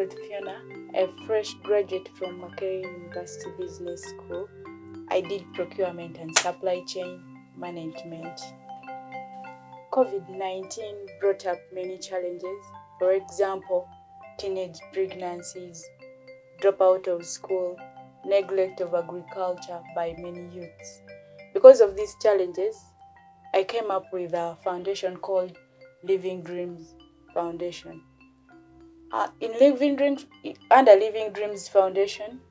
Margaret Fiona, a fresh graduate from Makerere University Business School. I did procurement and supply chain management. COVID-19 brought up many challenges. For example, teenage pregnancies, dropout of school, neglect of agriculture by many youths. Because of these challenges, I came up with a foundation called Living Dreams Foundation. Under Living Dreams Foundation,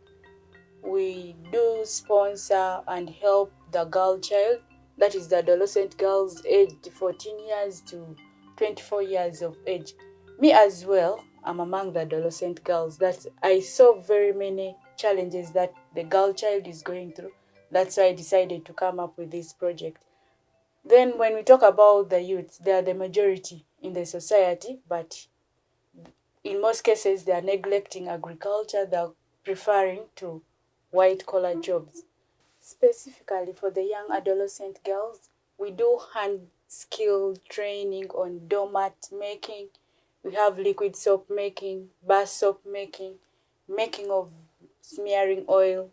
we do sponsor and help the girl child, that is the adolescent girls aged 14 years to 24 years of age. Me as well, I'm among the adolescent girls that I saw very many challenges that the girl child is going through. That's why I decided to come up with this project. Then when we talk about the youths, they are the majority in the society, but in most cases, they are neglecting agriculture. They are preferring to white-collar jobs. Specifically for the young adolescent girls, we do hand skill training on doormat making. We have liquid soap making, bar soap making, making of smearing oil.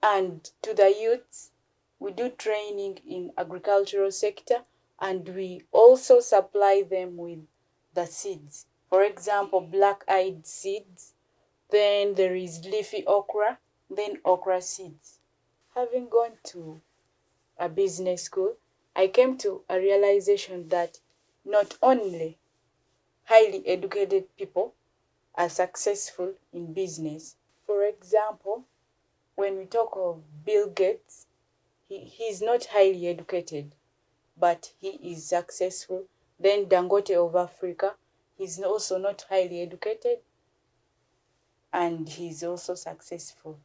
And to the youths, we do training in agricultural sector, and we also supply them with the seeds. For example, black-eyed seeds, then there is leafy okra, then okra seeds. Having gone to a business school, I came to a realization that not only highly educated people are successful in business. For example, when we talk of Bill Gates, he's not highly educated, but he is successful. Then Dangote of Africa, he's also not highly educated, and he's also successful.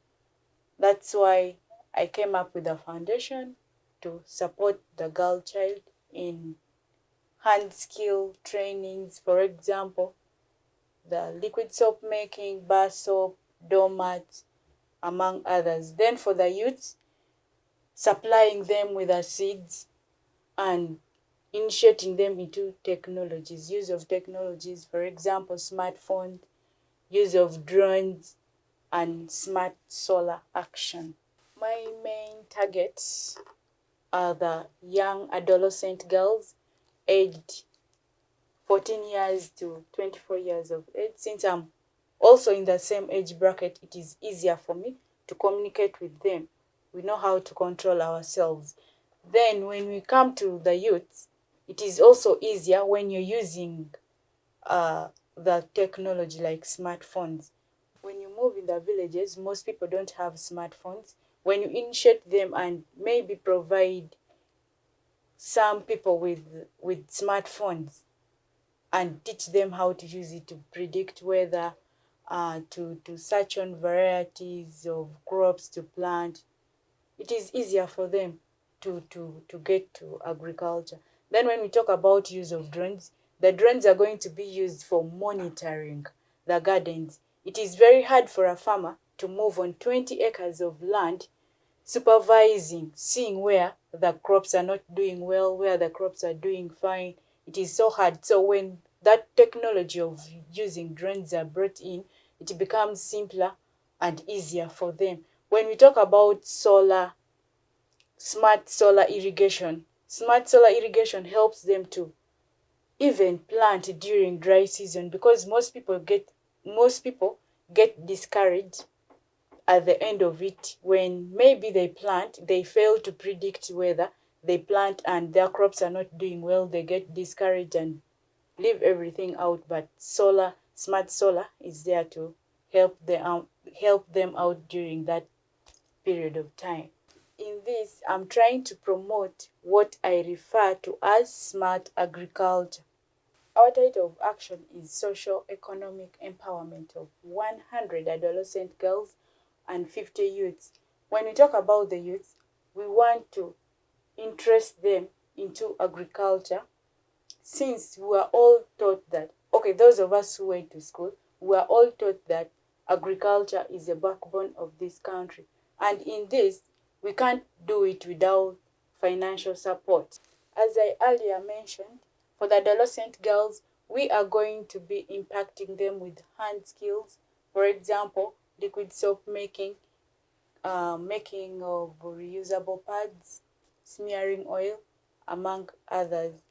That's why I came up with a foundation to support the girl child in hand skill trainings, for example, the liquid soap making, bar soap, doormats, among others. Then for the youths, supplying them with the seeds and initiating them into technologies, use of technologies, for example, smartphones, use of drones, and smart solar action. My main targets are the young adolescent girls aged 14 years to 24 years of age. Since I'm also in the same age bracket, it is easier for me to communicate with them. We know how to control ourselves. Then when we come to the youths, it is also easier when you're using the technology like smartphones. When you move in the villages, most people don't have smartphones. When you initiate them and maybe provide some people with smartphones and teach them how to use it to predict weather, to search on varieties of crops to plant, it is easier for them to get to agriculture. Then when we talk about use of drones, the drones are going to be used for monitoring the gardens. It is very hard for a farmer to move on 20 acres of land, supervising, seeing where the crops are not doing well, where the crops are doing fine. It is so hard. So when that technology of using drones are brought in, it becomes simpler and easier for them. When we talk about smart solar irrigation helps them to even plant during dry season, because most people get discouraged at the end of it when maybe they fail to predict weather, they plant and their crops are not doing well, they get discouraged and leave everything out. But smart solar is there to help them out during that period of time. In this, I'm trying to promote what I refer to as smart agriculture. Our title of action is Social Economic Empowerment of 100 adolescent girls and 50 youths. When we talk about the youths, we want to interest them into agriculture, since we are all taught that, those of us who went to school, we are all taught that agriculture is the backbone of this country. And in this, we can't do it without financial support. As I earlier mentioned, for the adolescent girls, we are going to be impacting them with hand skills. For example, liquid soap making, making of reusable pads, smearing oil, among others.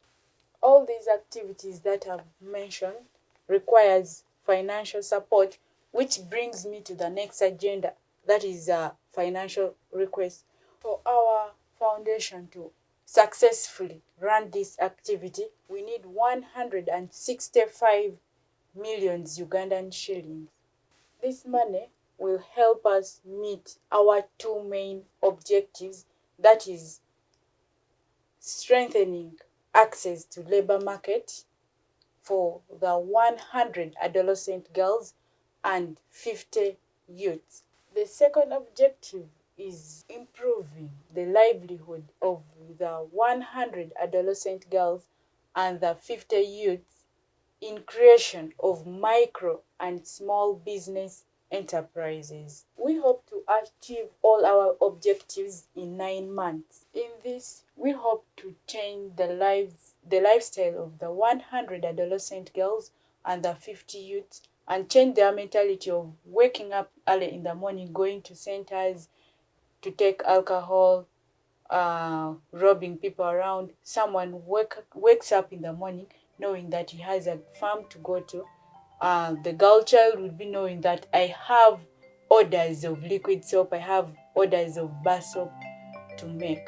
All these activities that I've mentioned requires financial support, which brings me to the next agenda, that is financial request. For our foundation to successfully run this activity, we need 165 million Ugandan shillings. This money will help us meet our two main objectives, that is strengthening access to labor market for the 100 adolescent girls and 50 youths. The second objective is improving the livelihood of the 100 adolescent girls and the 50 youths in creation of micro and small business enterprises. We hope to achieve all our objectives in 9 months. In this, we hope to change the lifestyle of the 100 adolescent girls and the 50 youths, and change their mentality of waking up early in the morning, going to centers to take alcohol, robbing people around. Someone wakes up in the morning knowing that he has a farm to go to. The girl child would be knowing that I have orders of liquid soap, I have orders of bar soap to make.